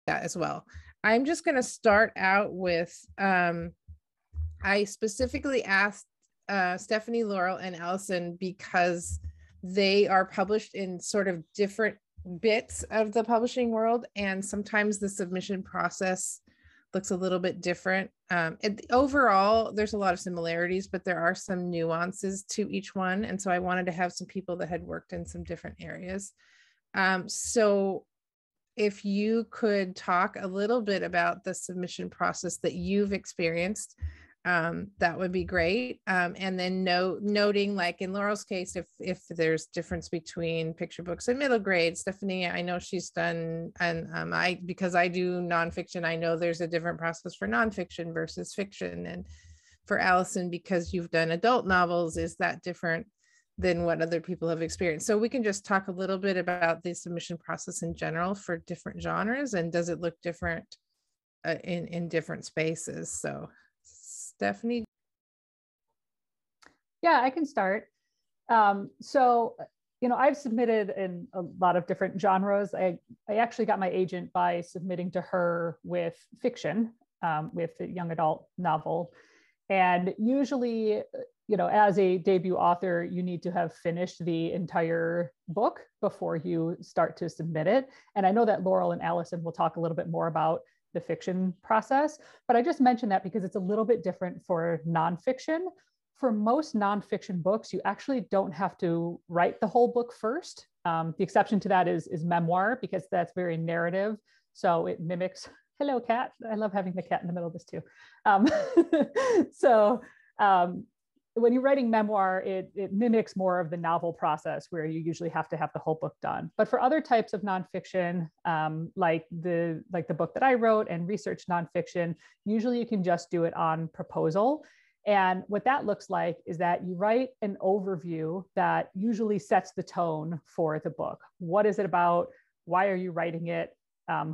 that as well. I'm just going to start out with, I specifically asked Stephanie, Laurel, and Alison because they are published in sort of different bits of the publishing world, and sometimes the submission process looks a little bit different. Overall, there's a lot of similarities, but there are some nuances to each one. And so I wanted to have some people that had worked in some different areas. So if you could talk a little bit about the submission process that you've experienced, that would be great. And then noting, like in Laurel's case, if there's difference between picture books and middle grade. Stephanie, I know she's done, and because I do nonfiction, I know there's a different process for nonfiction versus fiction. And for Alison, because you've done adult novels, is that different than what other people have experienced? So we can just talk a little bit about the submission process in general for different genres, and does it look different in different spaces? So Stephanie? Yeah, I can start. So, I've submitted in a lot of different genres. I actually got my agent by submitting to her with fiction, with a young adult novel. And usually, as a debut author, you need to have finished the entire book before you start to submit it. And I know that Laurel and Alison will talk a little bit more about the fiction process, but I just mentioned that because it's a little bit different for nonfiction. For most nonfiction books, you actually don't have to write the whole book first. The exception to that is memoir, because that's very narrative. So it mimics, hello cat. I love having the cat in the middle of this too. When you're writing memoir, it mimics more of the novel process where you usually have to have the whole book done. But for other types of nonfiction, like the book that I wrote and research nonfiction, usually you can just do it on proposal. And what that looks like is that you write an overview that usually sets the tone for the book. What is it about? Why are you writing it?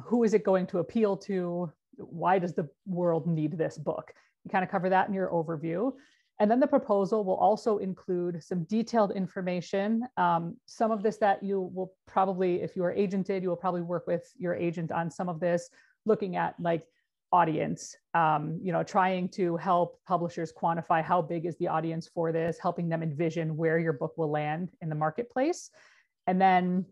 Who is it going to appeal to? Why does the world need this book? You kind of cover that in your overview. And then the proposal will also include some detailed information. Some of this that you will probably, if you are agented, you will probably work with your agent on some of this, looking at like audience, trying to help publishers quantify how big is the audience for this, helping them envision where your book will land in the marketplace. And then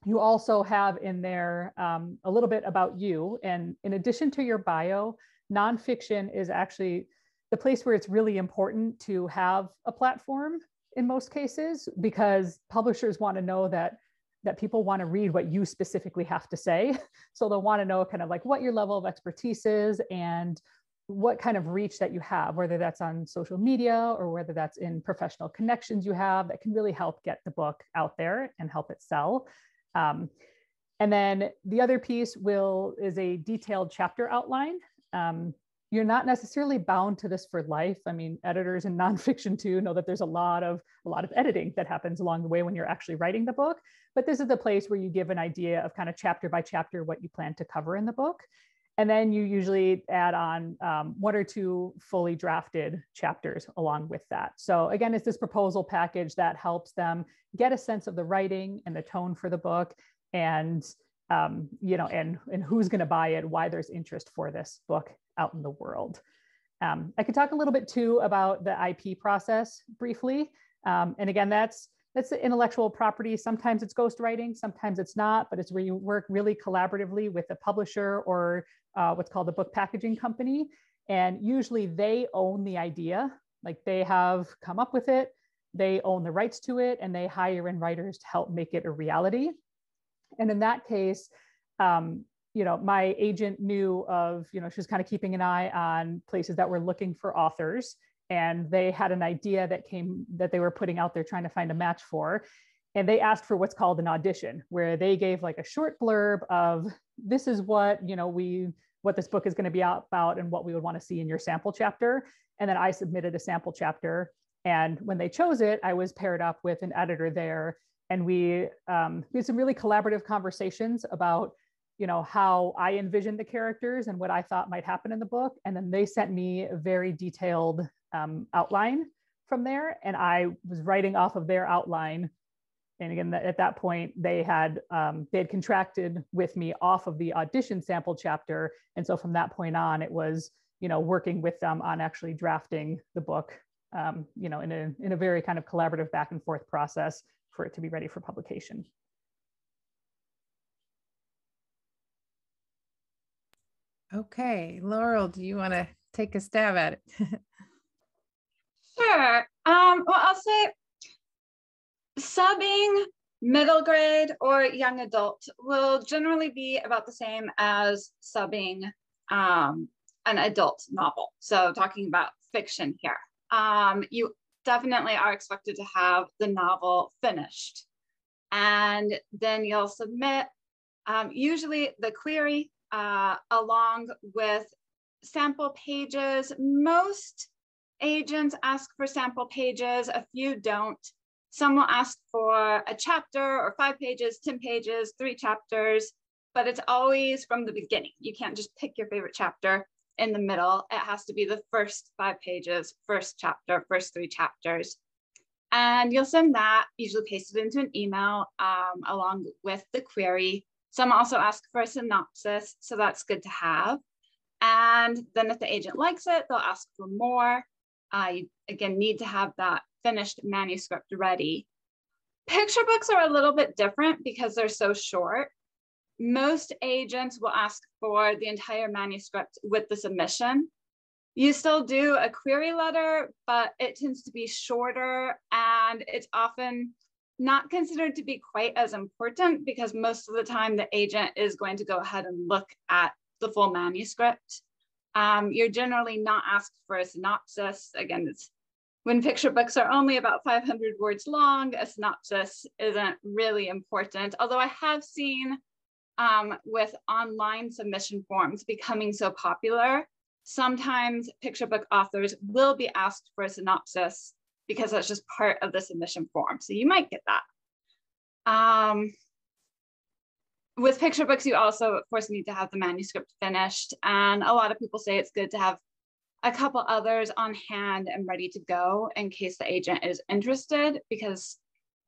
you also have in there a little bit about you. And in addition to your bio, nonfiction is actually the place where it's really important to have a platform in most cases, because publishers want to know that people want to read what you specifically have to say. So they'll want to know kind of like what your level of expertise is and what kind of reach that you have, whether that's on social media or whether that's in professional connections you have that can really help get the book out there and help it sell. And then the other piece is a detailed chapter outline. You're not necessarily bound to this for life. I mean, editors in nonfiction too know that there's a lot of editing that happens along the way when you're actually writing the book. But this is the place where you give an idea of kind of chapter by chapter what you plan to cover in the book. And then you usually add on 1 or 2 fully drafted chapters along with that. So again, it's this proposal package that helps them get a sense of the writing and the tone for the book, and and who's going to buy it, why there's interest for this book out in the world. I could talk a little bit too about the IP process briefly. And again, that's the intellectual property. Sometimes it's ghostwriting, sometimes it's not, but it's where you work really collaboratively with a publisher or what's called a book packaging company. And usually they own the idea, like they have come up with it, they own the rights to it, and they hire in writers to help make it a reality. And in that case, my agent knew of, she was kind of keeping an eye on places that were looking for authors, and they had an idea that they were putting out there trying to find a match for. And they asked for what's called an audition, where they gave like a short blurb of, this is what, what this book is going to be about and what we would want to see in your sample chapter. And then I submitted a sample chapter. And when they chose it, I was paired up with an editor there. And we had some really collaborative conversations about, how I envisioned the characters and what I thought might happen in the book. And then they sent me a very detailed outline from there. And I was writing off of their outline And again, at that point, they had contracted with me off of the audition sample chapter. And so from that point on, it was, working with them on actually drafting the book, in a very kind of collaborative back and forth process for it to be ready for publication. Okay, Laurel, do you want to take a stab at it? Sure. Well, I'll say subbing middle grade or young adult will generally be about the same as subbing an adult novel. So talking about fiction here. You definitely are expected to have the novel finished. And then you'll submit usually the query along with sample pages. Most agents ask for sample pages, a few don't. Some will ask for a chapter or 5 pages, 10 pages, 3 chapters, but it's always from the beginning. You can't just pick your favorite chapter in the middle. It has to be the first 5 pages, first chapter, first 3 chapters. And you'll send that, usually paste it into an email along with the query. Some also ask for a synopsis, so that's good to have. And then if the agent likes it, they'll ask for more. You, again, need to have that finished manuscript ready. Picture books are a little bit different because they're so short. Most agents will ask for the entire manuscript with the submission. You still do a query letter, but it tends to be shorter and it's often not considered to be quite as important because most of the time the agent is going to go ahead and look at the full manuscript. You're generally not asked for a synopsis. Again, it's when picture books are only about 500 words long, a synopsis isn't really important. Although I have seen with online submission forms becoming so popular, sometimes picture book authors will be asked for a synopsis because that's just part of the submission form. So you might get that. With picture books, you also, of course, need to have the manuscript finished. And a lot of people say it's good to have a couple others on hand and ready to go in case the agent is interested, because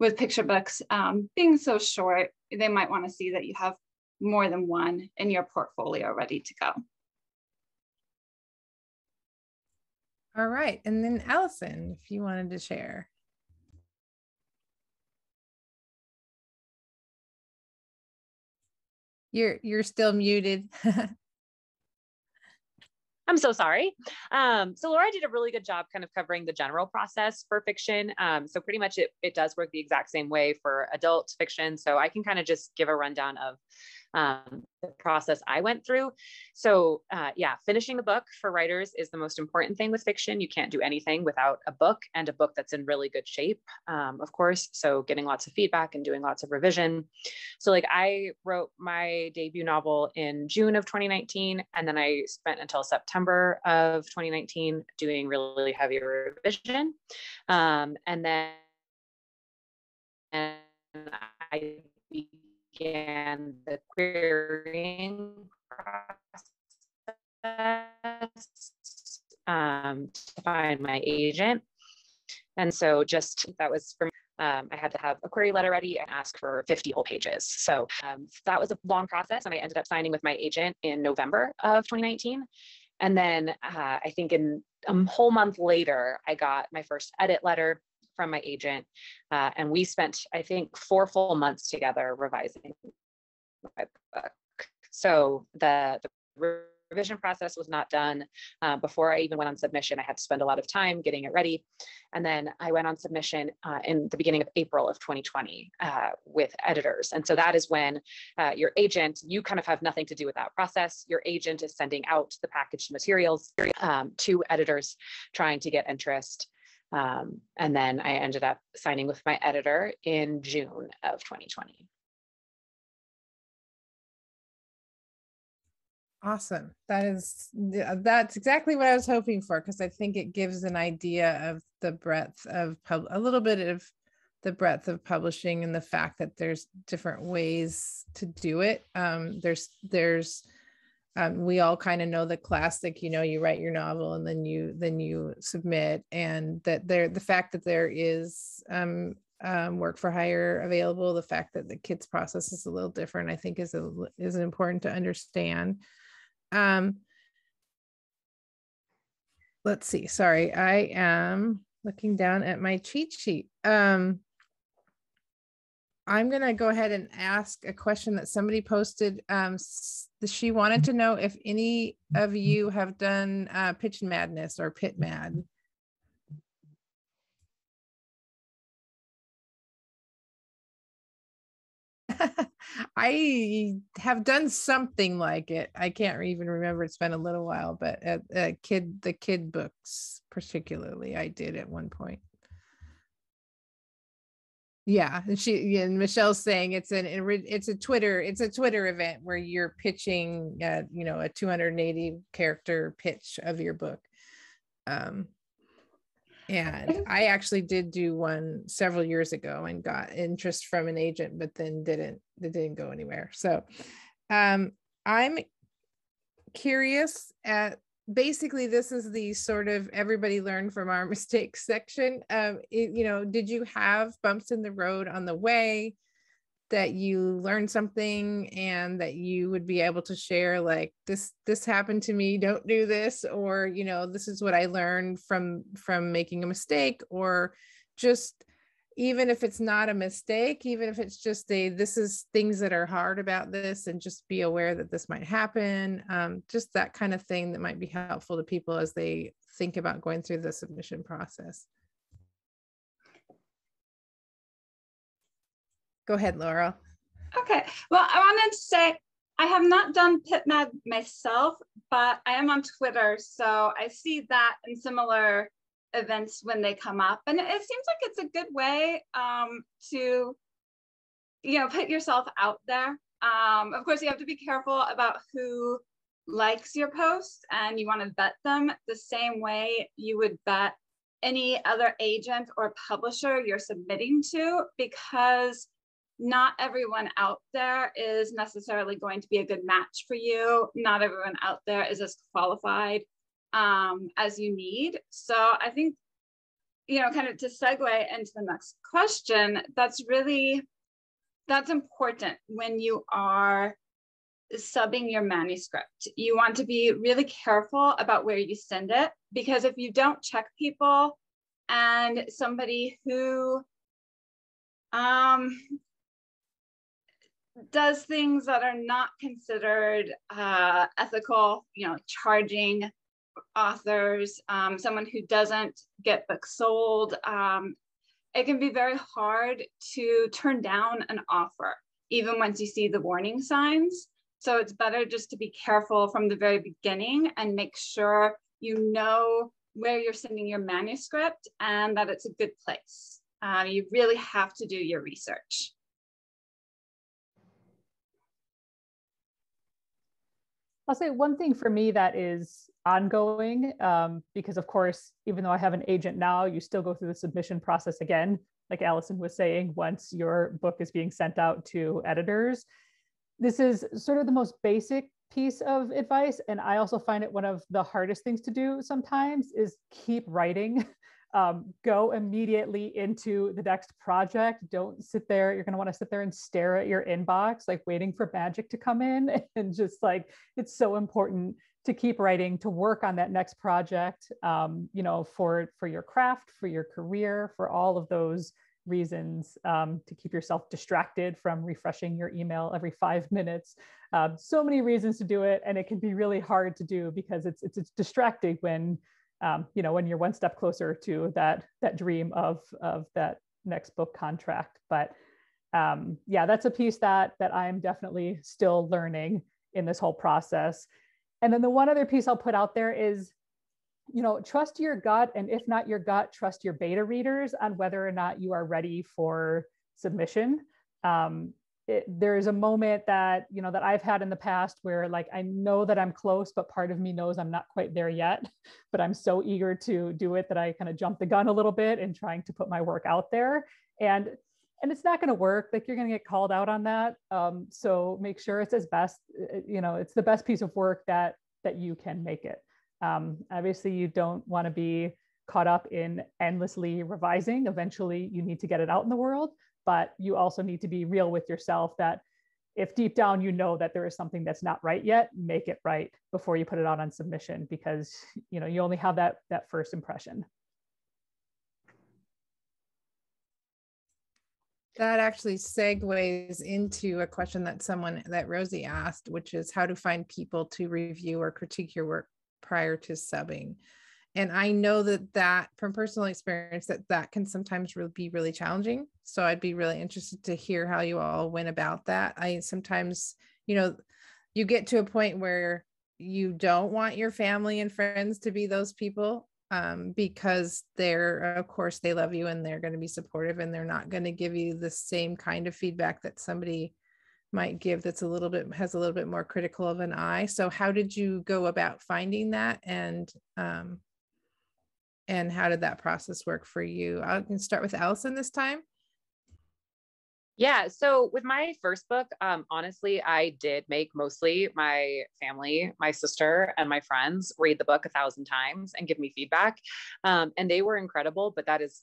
with picture books being so short, they might want to see that you have more than one in your portfolio ready to go. All right. And then Alison, if you wanted to share. You're still muted. I'm so sorry. So Laura did a really good job kind of covering the general process for fiction. So pretty much it does work the exact same way for adult fiction. So I can kind of just give a rundown of the process I went through. So yeah, finishing the book for writers is the most important thing with fiction. You can't do anything without a book, and a book that's in really good shape, of course. So getting lots of feedback and doing lots of revision. So like I wrote my debut novel in June of 2019, and then I spent until September of 2019 doing really heavy revision. And then I began the querying process to find my agent. And so just that was for me. I had to have a query letter ready and ask for 50 whole pages. So that was a long process, and I ended up signing with my agent in November of 2019. And then I think in a whole month later, I got my first edit letter from my agent. And we spent, I think, 4 full months together revising my book. So the revision process was not done before I even went on submission. I had to spend a lot of time getting it ready. And then I went on submission in the beginning of April of 2020 with editors. And so that is when your agent, you kind of have nothing to do with that process. Your agent is sending out the packaged materials to editors, trying to get interest. And then I ended up signing with my editor in June of 2020. Awesome. That's exactly what I was hoping for, because I think it gives an idea of the breadth of a little bit of the breadth of publishing, and the fact that there's different ways to do it. We all kind of know the classic, you write your novel and then you submit, and that the fact that there is work for hire available. The fact that the kids process is a little different, I think is important to understand. Let's see, sorry, I am looking down at my cheat sheet. I'm going to go ahead and ask a question that somebody posted. She wanted to know if any of you have done Pitch Madness or Pit Mad. I have done something like it. I can't even remember. It's been a little while, but the kid books particularly, I did at one point. Yeah, and Michelle's saying it's a Twitter event where you're pitching a 280 character pitch of your book. And I actually did do one several years ago and got interest from an agent, but then it didn't go anywhere. So I'm curious at, basically this is the sort of everybody learn from our mistakes section. Did you have bumps in the road on the way that you learned something and that you would be able to share, like this happened to me, don't do this, or this is what I learned from making a mistake, or just even if it's not a mistake, even if it's just this is things that are hard about this, and just be aware that this might happen. Just that kind of thing that might be helpful to people as they think about going through the submission process. Go ahead, Laurel. Okay, well, I wanted to say I have not done Pit Mad myself, but I am on Twitter, so I see that in similar events when they come up, and it seems like it's a good way to put yourself out there. Of course, you have to be careful about who likes your post, and you want to vet them the same way you would vet any other agent or publisher you're submitting to, because not everyone out there is necessarily going to be a good match for you. Not everyone out there is as qualified as you need. So I think, kind of to segue into the next question, that's important when you are subbing your manuscript. You want to be really careful about where you send it, because if you don't check people and somebody who does things that are not considered ethical, charging authors, someone who doesn't get books sold, it can be very hard to turn down an offer, even once you see the warning signs. So it's better just to be careful from the very beginning and make sure you know where you're sending your manuscript and that it's a good place. You really have to do your research. I'll say one thing for me that is ongoing, because of course, even though I have an agent now, you still go through the submission process again, like Alison was saying, once your book is being sent out to editors. This is sort of the most basic piece of advice, and I also find it one of the hardest things to do sometimes, is keep writing. Go immediately into the next project. Don't sit there. You're going to want to sit there and stare at your inbox, like waiting for magic to come in. And just like, it's so important to keep writing, to work on that next project, for your craft, for your career, for all of those reasons, to keep yourself distracted from refreshing your email every 5 minutes. So many reasons to do it. And it can be really hard to do because it's distracting when when you're one step closer to that dream of that next book contract. But that's a piece that I'm definitely still learning in this whole process. And then the one other piece I'll put out there is, trust your gut, and if not your gut, trust your beta readers on whether or not you are ready for submission. There is a moment that that I've had in the past where, like, I know that I'm close, but part of me knows I'm not quite there yet, but I'm so eager to do it that I kind of jump the gun a little bit in trying to put my work out there, and it's not going to work. Like, you're going to get called out on that. So make sure it's it's the best piece of work that you can make it. Obviously, you don't want to be caught up in endlessly revising. Eventually, you need to get it out in the world, but you also need to be real with yourself that if deep down you know that there is something that's not right yet, make it right before you put it out on submission, because you know you only have that first impression. That actually segues into a question that Rosie asked, which is how to find people to review or critique your work prior to subbing. And I know that from personal experience that can sometimes be really challenging. So I'd be really interested to hear how you all went about that. I sometimes, you get to a point where you don't want your family and friends to be those people, because of course they love you and they're going to be supportive, and they're not going to give you the same kind of feedback that somebody might give that's has a little bit more critical of an eye. So how did you go about finding that, and how did that process work for you? I can start with Alison this time. Yeah. So with my first book, honestly, I did make mostly my family, my sister and my friends read the book 1,000 times and give me feedback. And they were incredible, but that is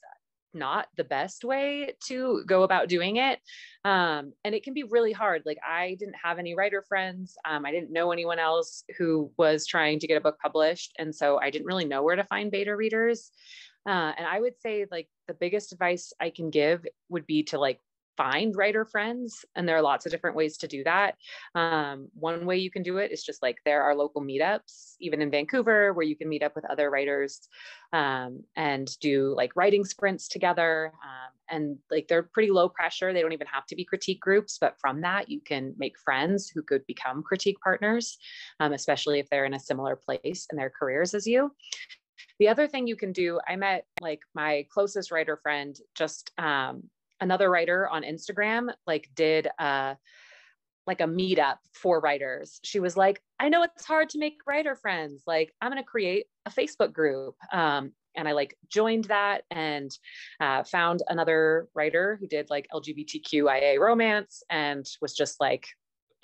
not the best way to go about doing it. And it can be really hard. Like I didn't have any writer friends. I didn't know anyone else who was trying to get a book published. And so I didn't really know where to find beta readers. And I would say like the biggest advice I can give would be to like find writer friends. And there are lots of different ways to do that. One way you can do it is just like there are local meetups, even in Vancouver, where you can meet up with other writers and do like writing sprints together. And like they're pretty low pressure. They don't even have to be critique groups, but from that you can make friends who could become critique partners, especially if they're in a similar place in their careers as you. The other thing you can do, I met like my closest writer friend, just another writer on Instagram, like did like a meetup for writers. She was like, I know it's hard to make writer friends. Like I'm going to create a Facebook group. And I like joined that and found another writer who did like LGBTQIA romance and was just like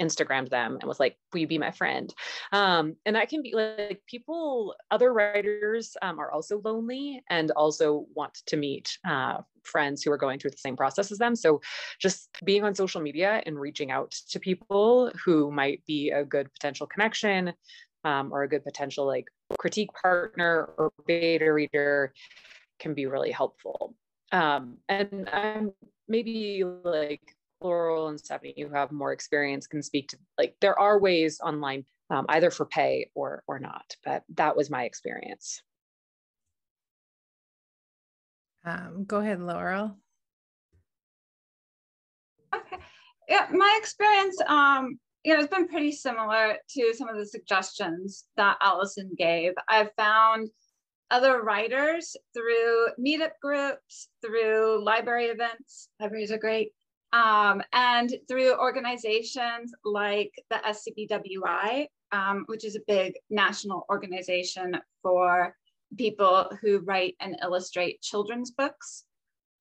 Instagrammed them and was like, will you be my friend? And that can be like other writers are also lonely and also want to meet friends who are going through the same process as them. So just being on social media and reaching out to people who might be a good potential connection or a good potential like critique partner or beta reader can be really helpful. And maybe like Laurel and Stephanie, who have more experience, can speak to like there are ways online either for pay or not, but that was my experience. Go ahead, Laurel. Okay, yeah, my experience it's been pretty similar to some of the suggestions that Alison gave. I've found other writers through meetup groups, through library events. Libraries are great. And through organizations like the SCBWI, which is a big national organization for people who write and illustrate children's books.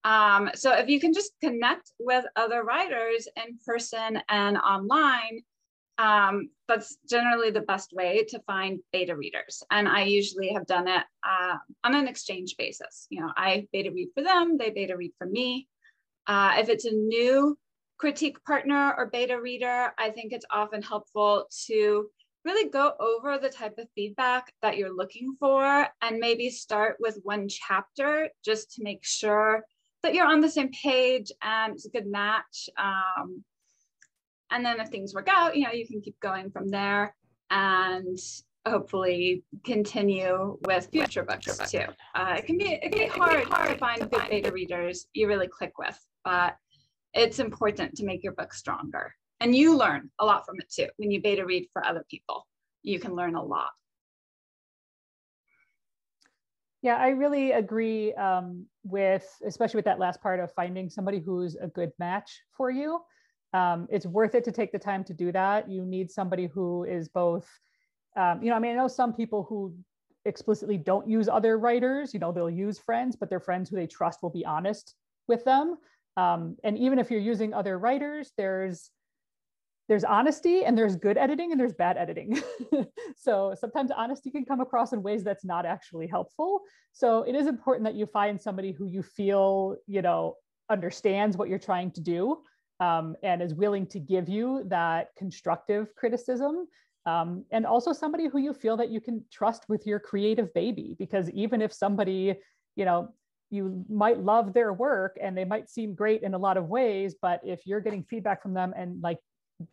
So if you can just connect with other writers in person and online, that's generally the best way to find beta readers. And I usually have done it on an exchange basis. I beta read for them, they beta read for me. If it's a new critique partner or beta reader, I think it's often helpful to really go over the type of feedback that you're looking for and maybe start with one chapter just to make sure that you're on the same page and it's a good match. And then if things work out, you can keep going from there and hopefully continue with future books too. It can be hard to find good beta readers you really click with, but it's important to make your book stronger. And you learn a lot from it too. When you beta read for other people, you can learn a lot. Yeah, I really agree especially with that last part of finding somebody who's a good match for you. It's worth it to take the time to do that. You need somebody who is both, I know some people who explicitly don't use other writers, they'll use friends, but their friends who they trust will be honest with them. And even if you're using other writers, there's there's honesty and there's good editing and there's bad editing. So sometimes honesty can come across in ways that's not actually helpful. So it is important that you find somebody who you feel, you know, understands what you're trying to do, and is willing to give you that constructive criticism. And also somebody who you feel that you can trust with your creative baby, because even if somebody, you know, you might love their work and they might seem great in a lot of ways, but if you're getting feedback from them and like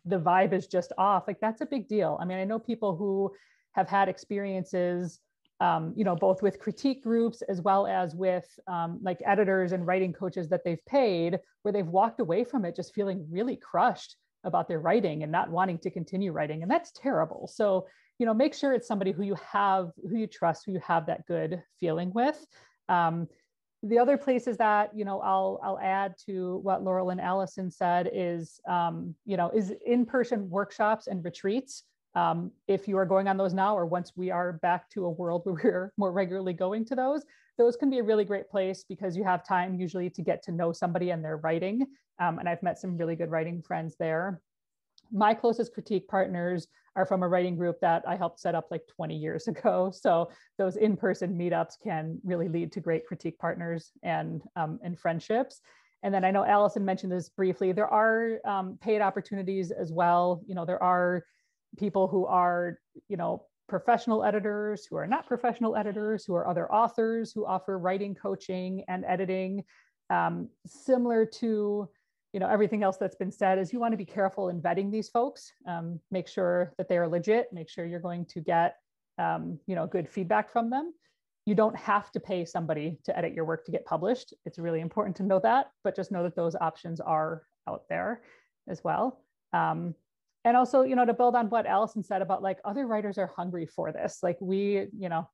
the vibe is just off, like that's a big deal. I mean, I know people who have had experiences, you know, both with critique groups as well as with like editors and writing coaches that they've paid, where they've walked away from it just feeling really crushed about their writing and not wanting to continue writing. And that's terrible. So, you know, make sure it's somebody who you have, who you trust, who you have that good feeling with. The other places that, you know, I'll add to what Laurel and Alison said is, you know, is in-person workshops and retreats. If you are going on those now, or once we are back to a world where we're more regularly going to those can be a really great place because you have time usually to get to know somebody and their writing. And I've met some really good writing friends there. My closest critique partners are from a writing group that I helped set up like 20 years ago. So those in-person meetups can really lead to great critique partners and friendships. And then I know Alison mentioned this briefly, there are paid opportunities as well. You know, there are people who are, you know, professional editors, who are not professional editors, who are other authors who offer writing coaching and editing. Similar to, you know, everything else that's been said, is you want to be careful in vetting these folks. Make sure that they are legit, make sure you're going to get, you know, good feedback from them. You don't have to pay somebody to edit your work to get published. It's really important to know that, but just know that those options are out there as well. And also, you know, to build on what Alison said about like other writers are hungry for this. Like we, you know,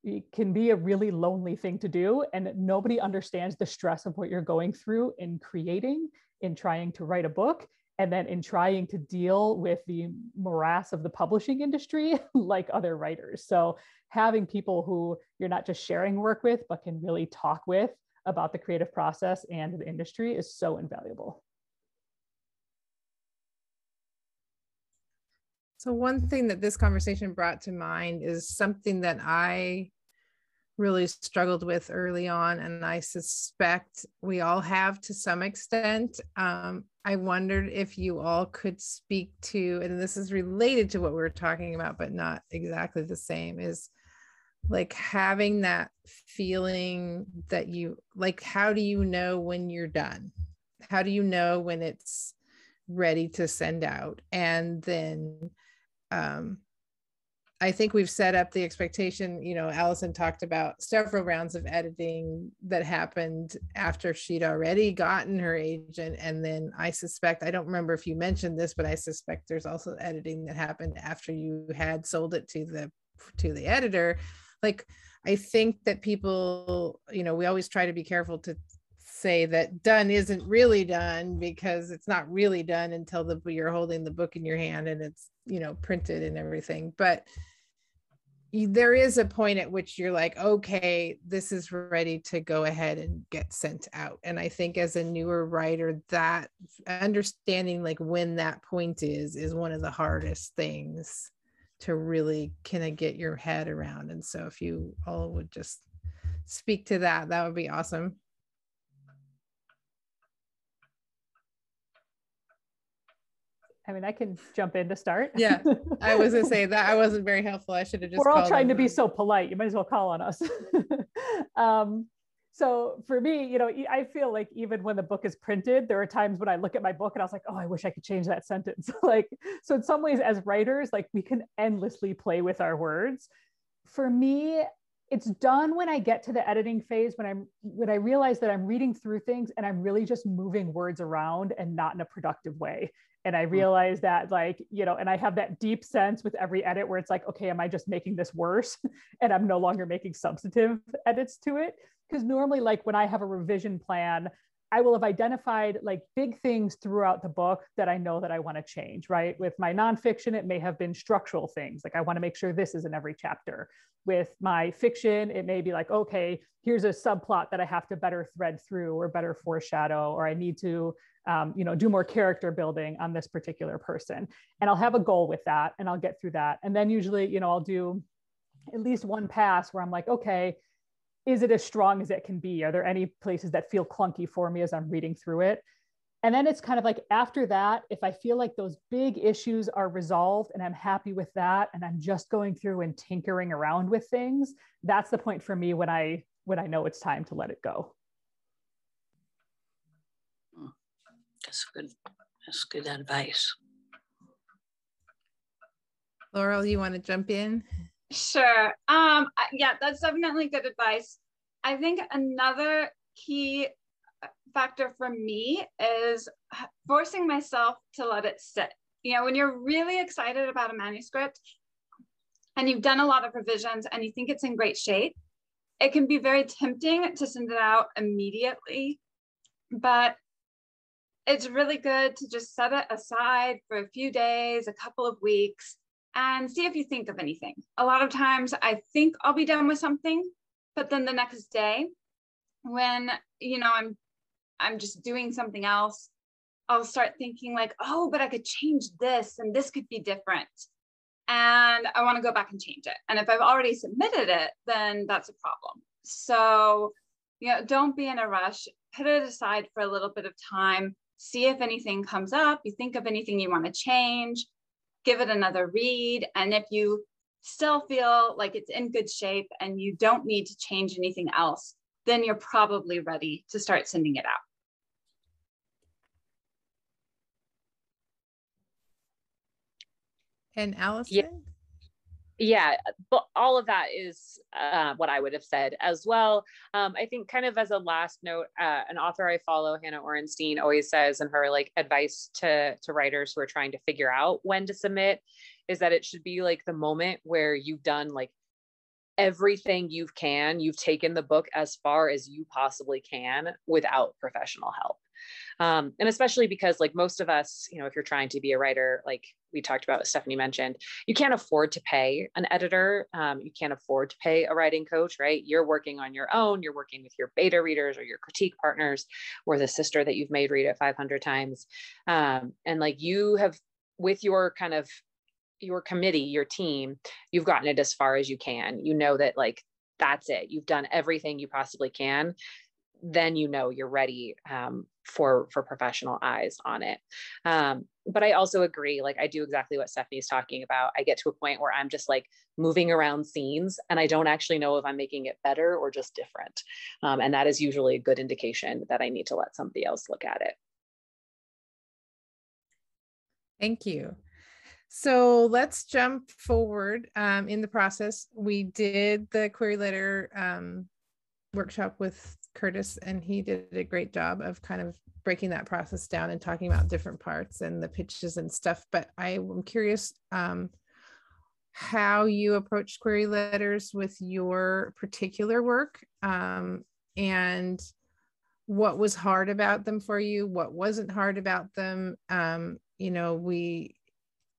it can be a really lonely thing to do, and nobody understands the stress of what you're going through in creating, in trying to write a book, and then in trying to deal with the morass of the publishing industry like other writers. So having people who you're not just sharing work with, but can really talk with about the creative process and the industry is so invaluable. So one thing that this conversation brought to mind is something that I really struggled with early on, and I suspect we all have to some extent. I wondered if you all could speak to, and this is related to what we were talking about, but not exactly the same, is like having that feeling that you, like, how do you know when you're done? How do you know when it's ready to send out? And then I think we've set up the expectation, you know, Alison talked about several rounds of editing that happened after she'd already gotten her agent. And then I suspect, I don't remember if you mentioned this, but I suspect there's also editing that happened after you had sold it to the editor. Like, I think that people, you know, we always try to be careful to say that done isn't really done, because it's not really done until you're holding the book in your hand and it's, you know, printed and everything. But there is a point at which you're like, okay, this is ready to go ahead and get sent out. And I think as a newer writer, that understanding like when that point is one of the hardest things to really kind of get your head around. And so if you all would just speak to that, that would be awesome. I mean, I can jump in to start. Yeah, I was gonna say that I wasn't very helpful. I should have just. We're all trying to be so polite. You might as well call on us. So for me, you know, I feel like even when the book is printed, there are times when I look at my book and I was like, oh, I wish I could change that sentence. Like, so in some ways as writers, like we can endlessly play with our words. For me, it's done when I get to the editing phase, when I realize that I'm reading through things and I'm really just moving words around and not in a productive way. And I realize that, like, you know, and I have that deep sense with every edit where it's like, okay, am I just making this worse? And I'm no longer making substantive edits to it. Because normally, like when I have a revision plan, I will have identified like big things throughout the book that I know that I want to change, right? With my nonfiction, it may have been structural things. Like I want to make sure this is in every chapter. With my fiction, it may be like, okay, here's a subplot that I have to better thread through or better foreshadow, or I need to, do more character building on this particular person. And I'll have a goal with that and I'll get through that. And then usually, I'll do at least one pass where I'm like, okay, is it as strong as it can be? Are there any places that feel clunky for me as I'm reading through it? And then it's kind of like after that, if I feel like those big issues are resolved and I'm happy with that, and I'm just going through and tinkering around with things, that's the point for me when I know it's time to let it go. That's good advice. Laurel, you want to jump in? Sure. Yeah, that's definitely good advice. I think another key factor for me is forcing myself to let it sit. When you're really excited about a manuscript and you've done a lot of revisions and you think it's in great shape, it can be very tempting to send it out immediately, but it's really good to just set it aside for a few days, a couple of weeks, and see if you think of anything. A lot of times I think I'll be done with something, but then the next day when, I'm just doing something else, I'll start thinking like, oh, but I could change this and this could be different. And I want to go back and change it. And if I've already submitted it, then that's a problem. So, don't be in a rush, put it aside for a little bit of time, see if anything comes up, you think of anything you want to change, give it another read. And if you still feel like it's in good shape and you don't need to change anything else, then you're probably ready to start sending it out. And Alison? Yeah, but all of that is what I would have said as well. I think kind of as a last note, an author I follow, Hannah Orenstein, always says in her like advice to writers who are trying to figure out when to submit is that it should be like the moment where you've done like everything you've taken the book as far as you possibly can without professional help. And especially because like most of us, if you're trying to be a writer, like we talked about, Stephanie mentioned, you can't afford to pay an editor. You can't afford to pay a writing coach, right? You're working on your own. You're working with your beta readers or your critique partners or the sister that you've made read it 500 times. And like you have, with your kind of your committee, your team, you've gotten it as far as you can. That like, that's it. You've done everything you possibly can. Then you're ready for professional eyes on it. But I also agree, like I do exactly what Stephanie's talking about. I get to a point where I'm just like moving around scenes and I don't actually know if I'm making it better or just different. And that is usually a good indication that I need to let somebody else look at it. Thank you. So let's jump forward in the process. We did the query letter workshop with Curtis, and he did a great job of kind of breaking that process down and talking about different parts and the pitches and stuff. But I'm curious how you approach query letters with your particular work, and what was hard about them for you, what wasn't hard about them.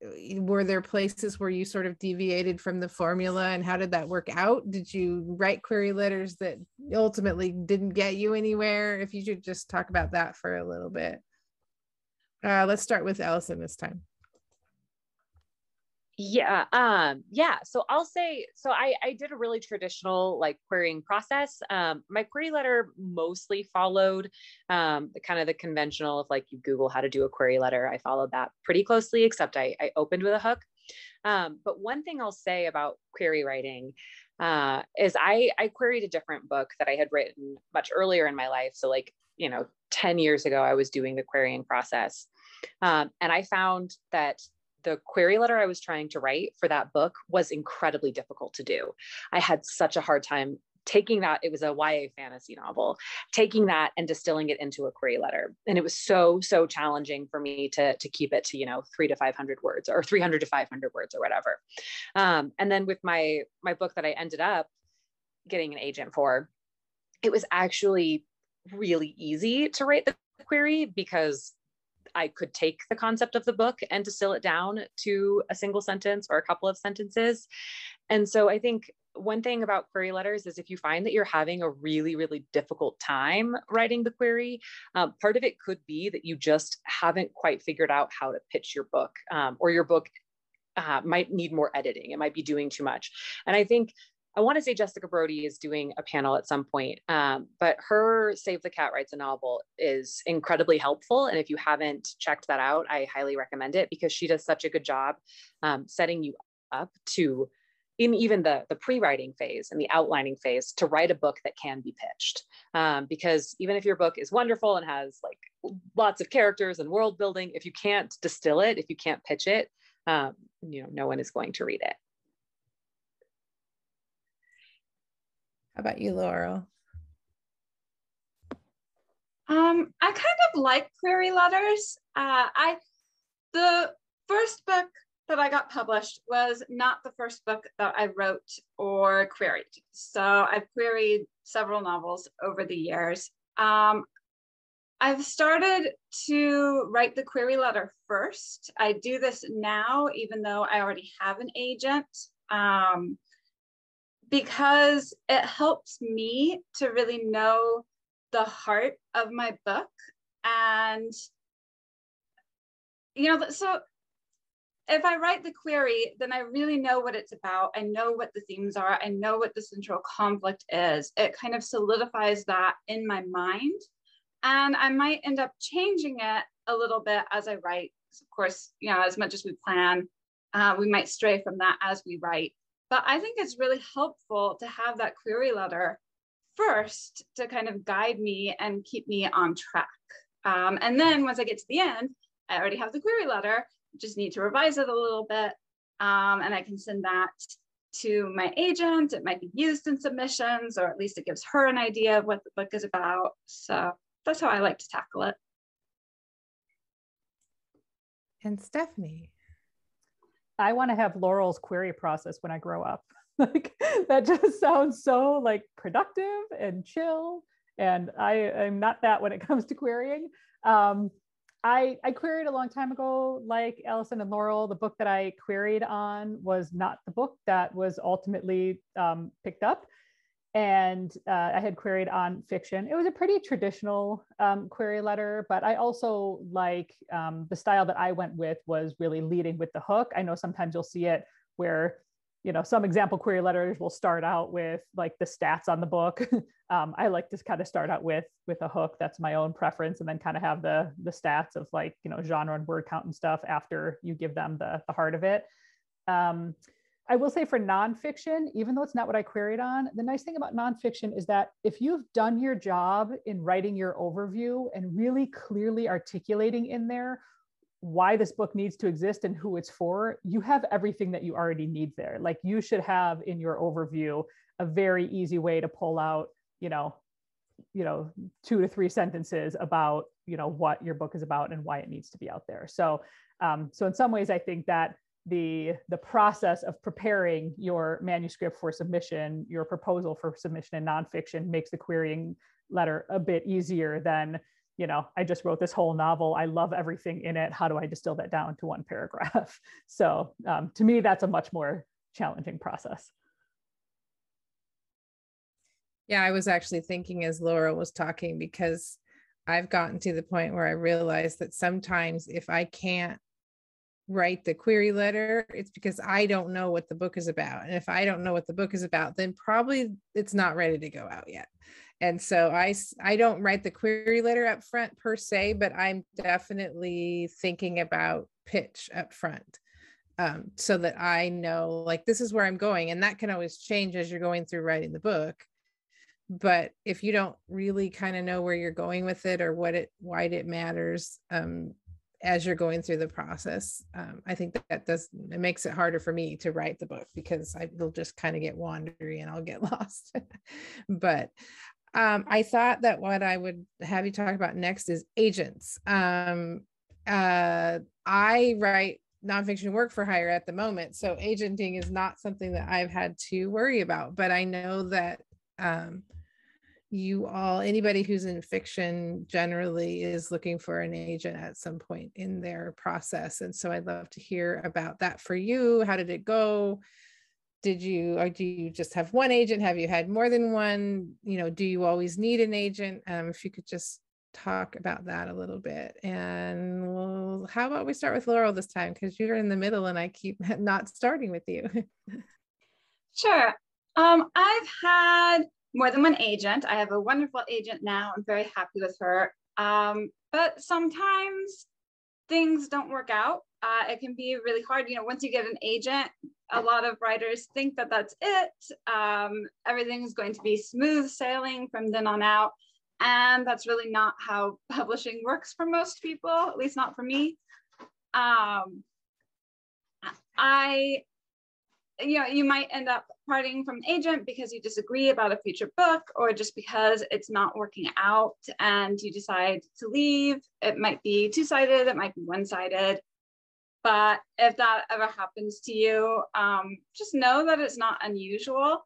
Were there places where you sort of deviated from the formula, and how did that work out? Did you write query letters that ultimately didn't get you anywhere? If you could just talk about that for a little bit. Let's start with Alison this time. Yeah. So I'll say, I did a really traditional like querying process. My query letter mostly followed the conventional of like you Google how to do a query letter. I followed that pretty closely, except I opened with a hook. But one thing I'll say about query writing is I queried a different book that I had written much earlier in my life. So 10 years ago, I was doing the querying process. And I found that the query letter I was trying to write for that book was incredibly difficult to do. I had such a hard time taking that. It was a YA fantasy novel, taking that and distilling it into a query letter. And it was so challenging for me to keep it to, 300 to 500 words or 300 to 500 words or whatever. And then with my book that I ended up getting an agent for, it was actually really easy to write the query because I could take the concept of the book and distill it down to a single sentence or a couple of sentences. And so I think one thing about query letters is if you find that you're having a really, really difficult time writing the query, part of it could be that you just haven't quite figured out how to pitch your book, or your book might need more editing. It might be doing too much. And I think, I want to say Jessica Brody is doing a panel at some point, but her Save the Cat Writes a Novel is incredibly helpful. And if you haven't checked that out, I highly recommend it because she does such a good job setting you up to, in even the pre-writing phase and the outlining phase, to write a book that can be pitched. Because even if your book is wonderful and has like lots of characters and world building, if you can't distill it, if you can't pitch it, no one is going to read it. How about you, Laurel? I kind of like query letters. The first book that I got published was not the first book that I wrote or queried. So I've queried several novels over the years. I've started to write the query letter first. I do this now, even though I already have an agent, because it helps me to really know the heart of my book. And, so if I write the query, then I really know what it's about. I know what the themes are. I know what the central conflict is. It kind of solidifies that in my mind. And I might end up changing it a little bit as I write. Of course, as much as we plan, we might stray from that as we write. But I think it's really helpful to have that query letter first to kind of guide me and keep me on track. And then once I get to the end, I already have the query letter, just need to revise it a little bit. And I can send that to my agent. It might be used in submissions, or at least it gives her an idea of what the book is about. So that's how I like to tackle it. And Stephanie? I want to have Laurel's query process when I grow up. Like, that just sounds so like productive and chill. And I'm not that when it comes to querying. I queried a long time ago, like Alison and Laurel. The book that I queried on was not the book that was ultimately picked up. And I had queried on fiction. It was a pretty traditional query letter, but I also like the style that I went with was really leading with the hook. I know sometimes you'll see it where, some example query letters will start out with like the stats on the book. I like to kind of start out with a hook. That's my own preference. And then kind of have the stats of like, genre and word count and stuff after you give them the heart of it. I will say for nonfiction, even though it's not what I queried on, the nice thing about nonfiction is that if you've done your job in writing your overview and really clearly articulating in there why this book needs to exist and who it's for, you have everything that you already need there. Like, you should have in your overview a very easy way to pull out, 2 to 3 sentences about, what your book is about and why it needs to be out there. So in some ways, I think that the process of preparing your manuscript for submission, your proposal for submission in nonfiction, makes the querying letter a bit easier than, I just wrote this whole novel. I love everything in it. How do I distill that down to one paragraph? So to me, that's a much more challenging process. Yeah, I was actually thinking as Laurel was talking, because I've gotten to the point where I realized that sometimes if I can't write the query letter, it's because I don't know what the book is about. And if I don't know what the book is about, then probably it's not ready to go out yet. And so I don't write the query letter up front per se, but I'm definitely thinking about pitch up front, so that I know, like, this is where I'm going. And that can always change as you're going through writing the book. But if you don't really kind of know where you're going with it or why it matters, as you're going through the process, I think it makes it harder for me to write the book, because it'll just kind of get wandery and I'll get lost. But I thought that what I would have you talk about next is agents. I write nonfiction work for hire at the moment, so agenting is not something that I've had to worry about. But I know that anybody who's in fiction generally is looking for an agent at some point in their process. And so I'd love to hear about that for you. How did it go? Do you just have one agent? Have you had more than one? Do you always need an agent? If you could just talk about that a little bit. And how about we start with Laurel this time, because you're in the middle and I keep not starting with you. Sure. I've had more than one agent. I have a wonderful agent now. I'm very happy with her. But sometimes things don't work out. It can be really hard. Once you get an agent, a lot of writers think that that's it. Everything's going to be smooth sailing from then on out. And that's really not how publishing works for most people, at least not for me. You might end up parting from an agent because you disagree about a future book, or just because it's not working out and you decide to leave. It might be two-sided, it might be one-sided. But if that ever happens to you, just know that it's not unusual.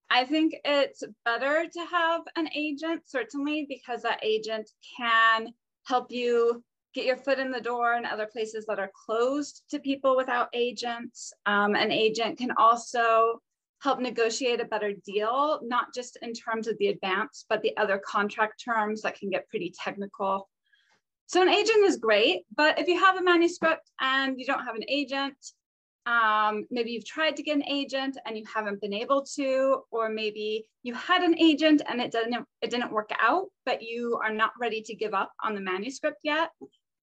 I think it's better to have an agent, certainly, because that agent can help you get your foot in the door in other places that are closed to people without agents. An agent can also help negotiate a better deal, not just in terms of the advance, but the other contract terms that can get pretty technical. So an agent is great, but if you have a manuscript and you don't have an agent, maybe you've tried to get an agent and you haven't been able to, or maybe you had an agent and it didn't work out, but you are not ready to give up on the manuscript yet,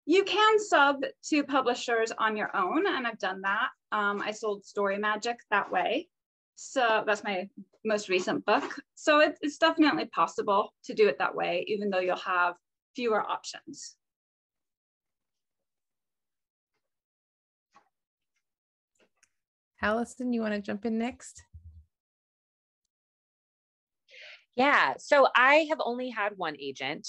you can sub to publishers on your own, and I've done that. I sold Story Magic that way. So that's my most recent book. So it's definitely possible to do it that way, even though you'll have fewer options. Alison, you want to jump in next? Yeah, so I have only had one agent.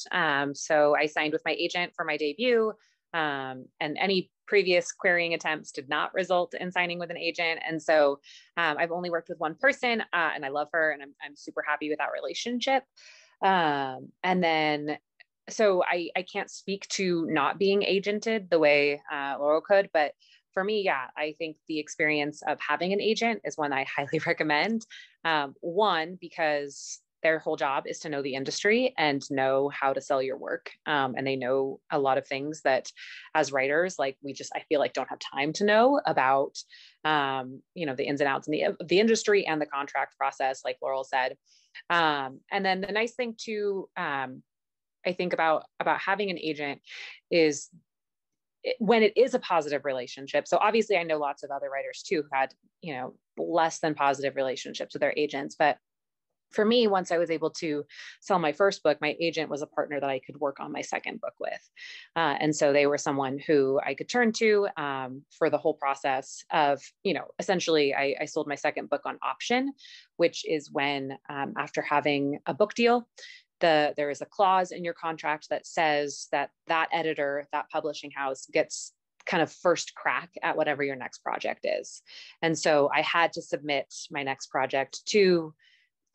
So I signed with my agent for my debut, and any previous querying attempts did not result in signing with an agent. And so I've only worked with one person, and I love her, and I'm super happy with that relationship. And then, so I can't speak to not being agented the way Laurel could, but for me, yeah, I think the experience of having an agent is one I highly recommend. One, because their whole job is to know the industry and know how to sell your work. And they know a lot of things that as writers, like I feel like don't have time to know about, the ins and outs of the industry and the contract process, like Laurel said. And then the nice thing too, I think about having an agent is when it is a positive relationship. So obviously I know lots of other writers too who had, less than positive relationships with their agents. But for me, once I was able to sell my first book, my agent was a partner that I could work on my second book with. And so they were someone who I could turn to for the whole process of, essentially I sold my second book on option, which is when after having a book deal, there is a clause in your contract that says that editor, that publishing house gets kind of first crack at whatever your next project is. And so I had to submit my next project to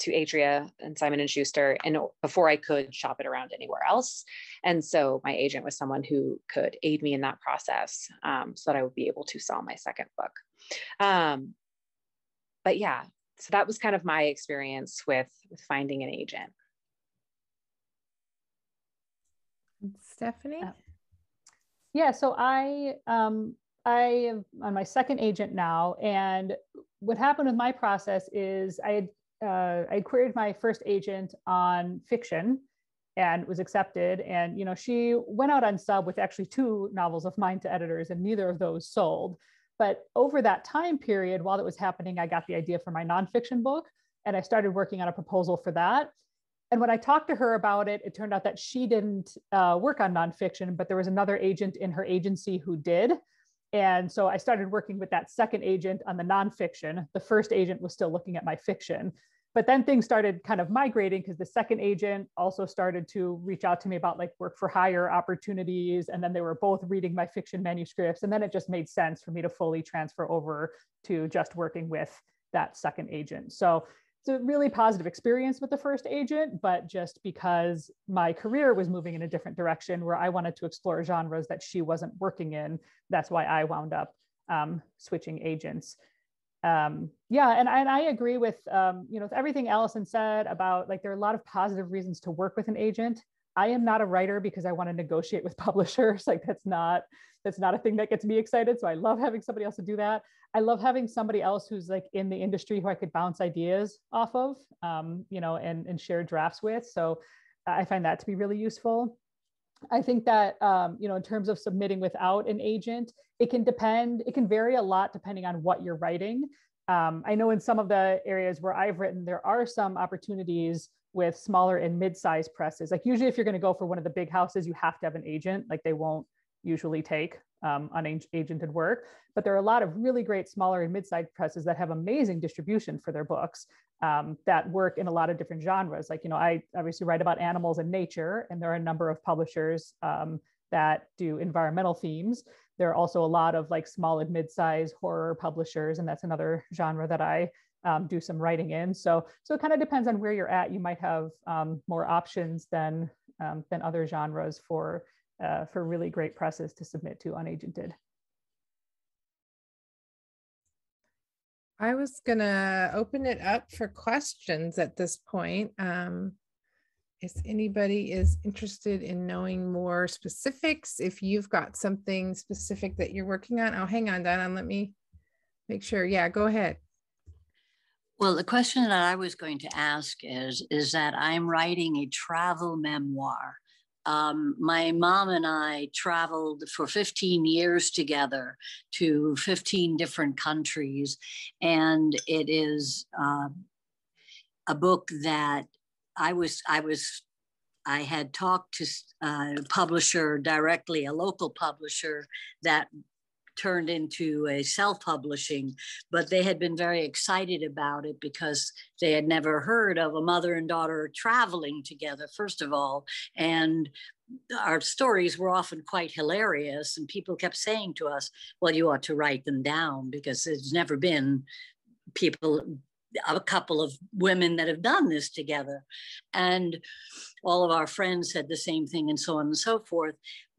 Atria and Simon & Schuster and before I could shop it around anywhere else. And so my agent was someone who could aid me in that process so that I would be able to sell my second book. But yeah, so that was kind of my experience with finding an agent. Stephanie? Yeah, so I am on my second agent now, and what happened with my process is I queried my first agent on fiction and was accepted, and she went out on sub with actually 2 novels of mine to editors, and neither of those sold. But over that time period, while it was happening, I got the idea for my nonfiction book, and I started working on a proposal for that. And when I talked to her about it, it turned out that she didn't work on nonfiction, but there was another agent in her agency who did. And so I started working with that second agent on the nonfiction. The first agent was still looking at my fiction. But then things started kind of migrating because the second agent also started to reach out to me about like work for hire opportunities. And then they were both reading my fiction manuscripts. And then it just made sense for me to fully transfer over to just working with that second agent. So a really positive experience with the first agent, but just because my career was moving in a different direction where I wanted to explore genres that she wasn't working in, that's why I wound up switching agents. Yeah, and I agree with with everything Alison said about, like, there are a lot of positive reasons to work with an agent. I am not a writer because I want to negotiate with publishers. Like, that's not a thing that gets me excited. So I love having somebody else to do that. I love having somebody else who's like in the industry who I could bounce ideas off of, and share drafts with. So I find that to be really useful. I think that, in terms of submitting without an agent, it can vary a lot depending on what you're writing. I know in some of the areas where I've written, there are some opportunities with smaller and mid-sized presses. Like, usually if you're going to go for one of the big houses, you have to have an agent. Like, they won't usually take unagented work, but there are a lot of really great smaller and mid-sized presses that have amazing distribution for their books, that work in a lot of different genres. Like, I obviously write about animals and nature, and there are a number of publishers that do environmental themes. There are also a lot of like small and mid-sized horror publishers, and that's another genre that I do some writing in. So it kind of depends on where you're at. You might have more options than other genres for really great presses to submit to unagented. I was gonna open it up for questions at this point. If anybody is interested in knowing more specifics, if you've got something specific that you're working on. Oh, hang on, Donna, let me make sure. Yeah, go ahead. Well, the question that I was going to ask is that I'm writing a travel memoir. My mom and I traveled for 15 years together to 15 different countries, and it is a book that I had talked to a publisher directly, a local publisher that turned into a self-publishing, but they had been very excited about it because they had never heard of a mother and daughter traveling together, first of all. And our stories were often quite hilarious, and people kept saying to us, well, you ought to write them down, because there's never been a couple of women that have done this together. And all of our friends said the same thing, and so on and so forth.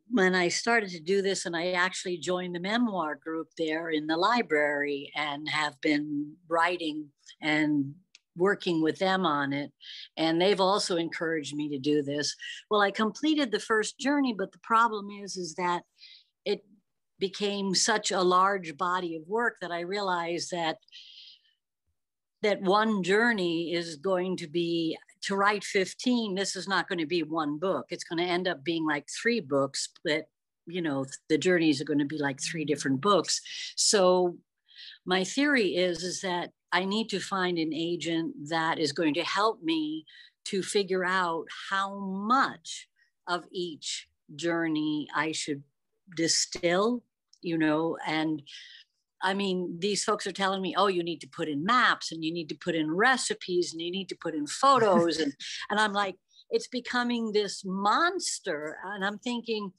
When I started to do this, and I actually joined the memoir group there in the library and have been writing and working with them on it, and they've also encouraged me to do this. Well, I completed the first journey, but the problem is that it became such a large body of work that I realized that one journey is going to be, to write 15, this is not going to be one book. It's going to end up being like 3 books, but the journeys are going to be like 3 different books. So my theory is that I need to find an agent that is going to help me to figure out how much of each journey I should distill, and I mean, these folks are telling me, oh, you need to put in maps, and you need to put in recipes, and you need to put in photos. and I'm like, it's becoming this monster. And I'm thinking,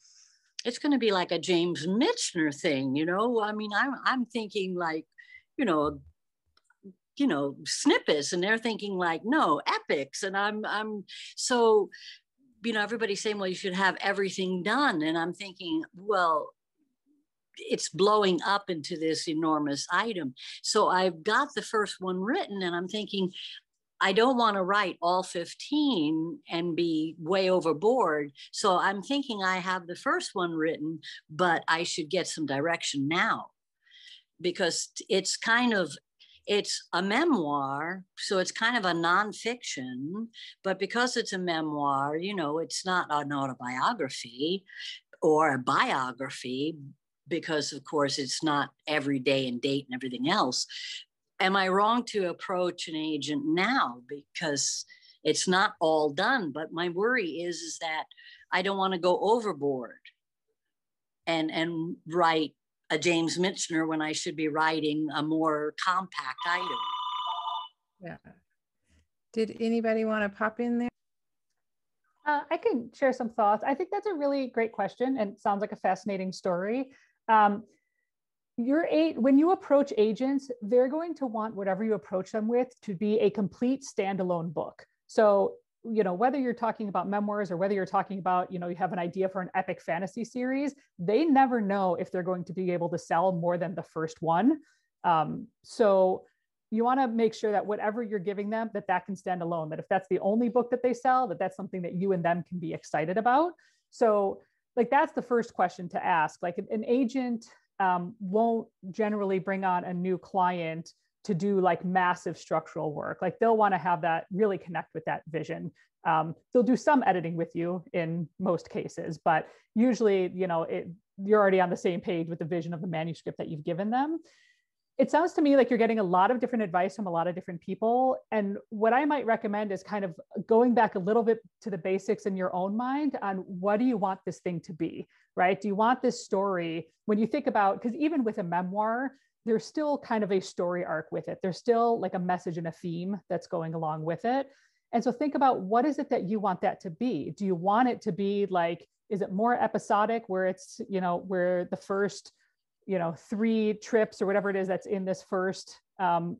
it's going to be like a James Michener thing, I mean, I'm thinking like, snippets, and they're thinking like, no, epics. And I'm so, everybody's saying, well, you should have everything done. And I'm thinking, well, it's blowing up into this enormous item. So I've got the first one written, and I'm thinking, I don't want to write all 15 and be way overboard. So I'm thinking I have the first one written, but I should get some direction now, because it's a memoir. So it's kind of a nonfiction, but because it's a memoir, it's not an autobiography or a biography, because of course it's not every day and date and everything else. Am I wrong to approach an agent now? Because it's not all done, but my worry is that I don't want to go overboard and write a James Michener when I should be writing a more compact item. Yeah. Did anybody want to pop in there? I can share some thoughts. I think that's a really great question, and sounds like a fascinating story. when you approach agents, they're going to want whatever you approach them with to be a complete standalone book. So, whether you're talking about memoirs or whether you're talking about, you have an idea for an epic fantasy series, they never know if they're going to be able to sell more than the first one. So you want to make sure that whatever you're giving them, that can stand alone, that if that's the only book that they sell, that's something that you and them can be excited about. So like, that's the first question to ask. Like, an agent won't generally bring on a new client to do like massive structural work. Like, they'll want to have that really connect with that vision. They'll do some editing with you in most cases, but usually, you're already on the same page with the vision of the manuscript that you've given them. It sounds to me like you're getting a lot of different advice from a lot of different people. And what I might recommend is kind of going back a little bit to the basics in your own mind on what do you want this thing to be, right? Do you want this story, when you think about, because even with a memoir, there's still kind of a story arc with it. There's still like a message and a theme that's going along with it. And so think about, what is it that you want that to be? Do you want it to be like, is it more episodic where it's, where the first 3 trips or whatever it is that's in this first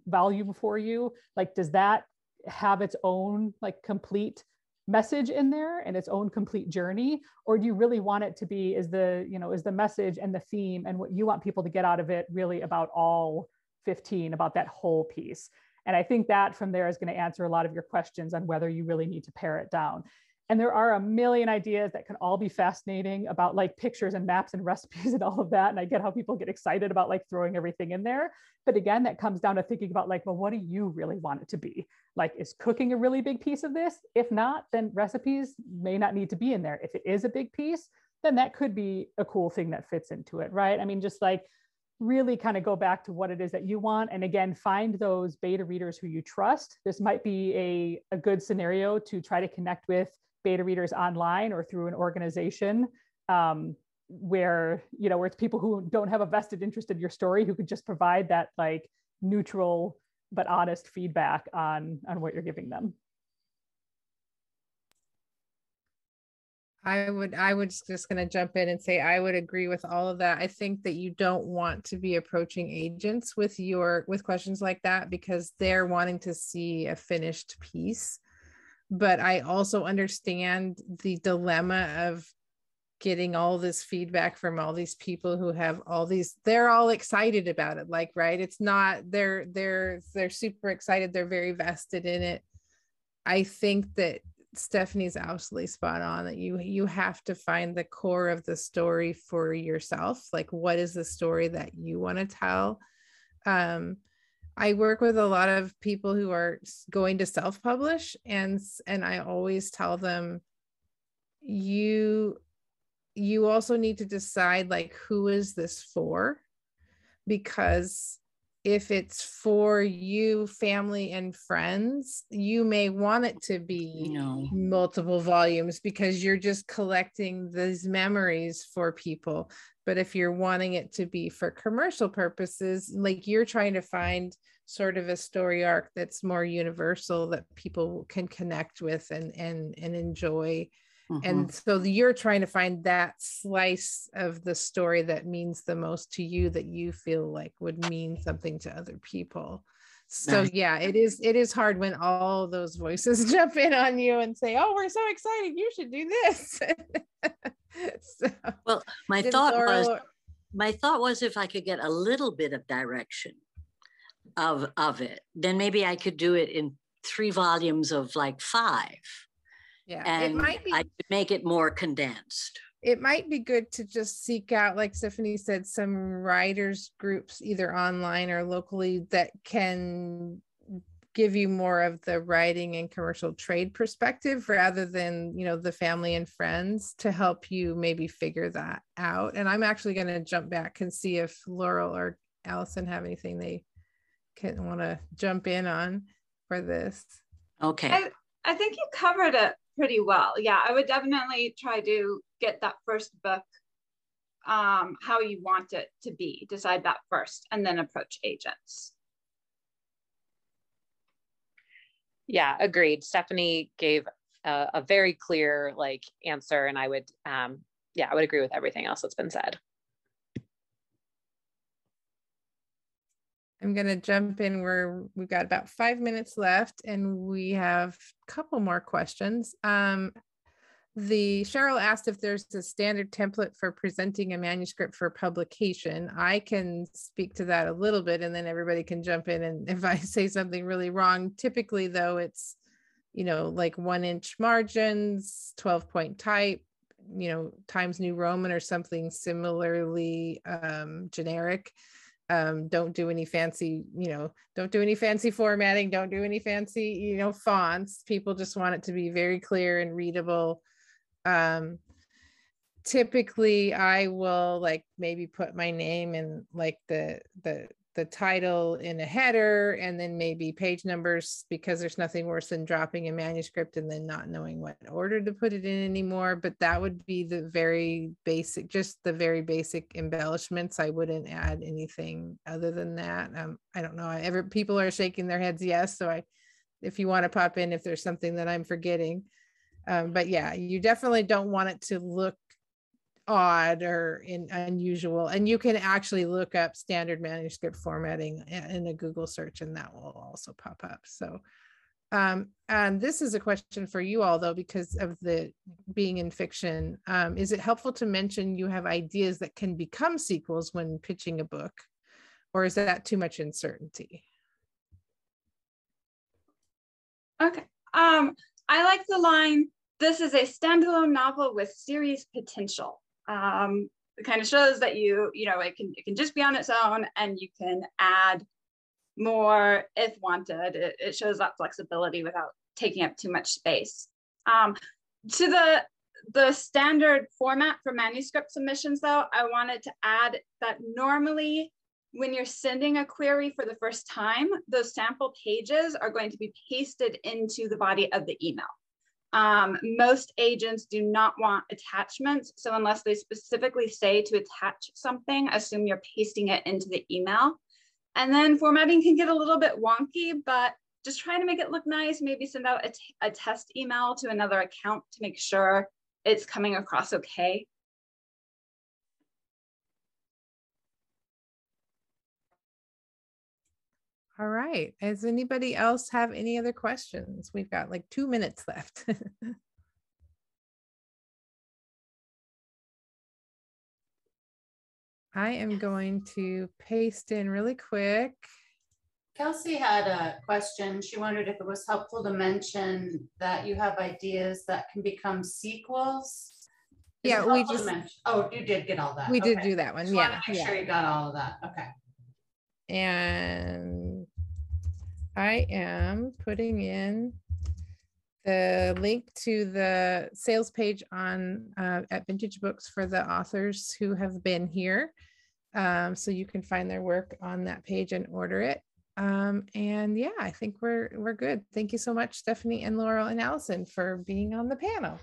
volume for you, like, does that have its own like complete message in there and its own complete journey? Or do you really want it to be, is the message and the theme and what you want people to get out of it really about all 15, about that whole piece? And I think that from there is going to answer a lot of your questions on whether you really need to pare it down. And there are a million ideas that can all be fascinating about like pictures and maps and recipes and all of that. And I get how people get excited about like throwing everything in there. But again, that comes down to thinking about like, well, what do you really want it to be? Like, is cooking a really big piece of this? If not, then recipes may not need to be in there. If it is a big piece, then that could be a cool thing that fits into it, right? I mean, just like really kind of go back to what it is that you want. And again, find those beta readers who you trust. This might be a good scenario to try to connect with beta readers online or through an organization where it's people who don't have a vested interest in your story, who could just provide that like neutral but honest feedback on what you're giving them. I would just going to jump in and say I would agree with all of that. I think that you don't want to be approaching agents with questions like that, because they're wanting to see a finished piece. But I also understand the dilemma of getting all this feedback from all these people who have all these, they're all excited about it. Like, right. It's not, they're super excited. They're very vested in it. I think that Stephanie's absolutely spot on, that you have to find the core of the story for yourself. Like, what is the story that you want to tell? I work with a lot of people who are going to self-publish, and I always tell them, you also need to decide, like, who is this for? Because if it's for you, family and friends, you may want it to be multiple volumes because you're just collecting these memories for people. But if you're wanting it to be for commercial purposes, like, you're trying to find sort of a story arc that's more universal, that people can connect with and enjoy. Mm-hmm. And so you're trying to find that slice of the story that means the most to you, that you feel like would mean something to other people. So yeah, it is hard when all those voices jump in on you and say, oh, we're so excited, you should do this. So, well, my thought was if I could get a little bit of direction of it, then maybe I could do it in 3 volumes of like 5. Yeah, and I could make it more condensed. It might be good to just seek out, like Stephanie said, some writers groups, either online or locally, that can give you more of the writing and commercial trade perspective, rather than, the family and friends, to help you maybe figure that out. And I'm actually going to jump back and see if Laurel or Alison have anything they can want to jump in on for this. Okay. I think you covered it pretty well. Yeah, I would definitely try to get that first book, how you want it to be, decide that first, and then approach agents. Yeah, agreed. Stephanie gave a very clear answer, and I would agree with everything else that's been said. I'm going to jump in where we've got about 5 minutes left and we have a couple more questions. Cheryl asked if there's a standard template for presenting a manuscript for publication. I can speak to that a little bit and then everybody can jump in. And if I say something really wrong, typically though, it's, like 1-inch margins, 12-point type, Times New Roman or something similarly generic. Don't do any fancy, don't do any fancy formatting, don't do any fancy, fonts. People just want it to be very clear and readable. Typically I will maybe put my name in the title in a header and then maybe page numbers, because there's nothing worse than dropping a manuscript and then not knowing what order to put it in anymore. But that would be the very basic embellishments. I wouldn't add anything other than that. I don't know. People are shaking their heads yes. So if you want to pop in if there's something that I'm forgetting. But yeah, you definitely don't want it to look odd or unusual. And you can actually look up standard manuscript formatting in a Google search and that will also pop up. So, and this is a question for you all though, because of the being in fiction. Is it helpful to mention you have ideas that can become sequels when pitching a book, or is that too much uncertainty? Okay. I like the line, "This is a standalone novel with series potential." It kind of shows that it can just be on its own and you can add more if wanted. It shows that flexibility without taking up too much space. To the standard format for manuscript submissions though, I wanted to add that normally when you're sending a query for the first time, those sample pages are going to be pasted into the body of the email. Most agents do not want attachments. So unless they specifically say to attach something, assume you're pasting it into the email. And then formatting can get a little bit wonky, but just try to make it look nice. Maybe send out a test email to another account to make sure it's coming across okay. All right. Does anybody else have any other questions? We've got 2 minutes left. I am going to paste in really quick. Kelsey had a question. She wondered if it was helpful to mention that you have ideas that can become sequels. Yeah, we just, oh, you did get all that. We did do that one. Yeah. Make sure you got all of that. Okay. And I am putting in the link to the sales page on at Vintage Books for the authors who have been here. So you can find their work on that page and order it. And yeah, I think we're good. Thank you so much, Stephanie and Laurel and Alison, for being on the panel.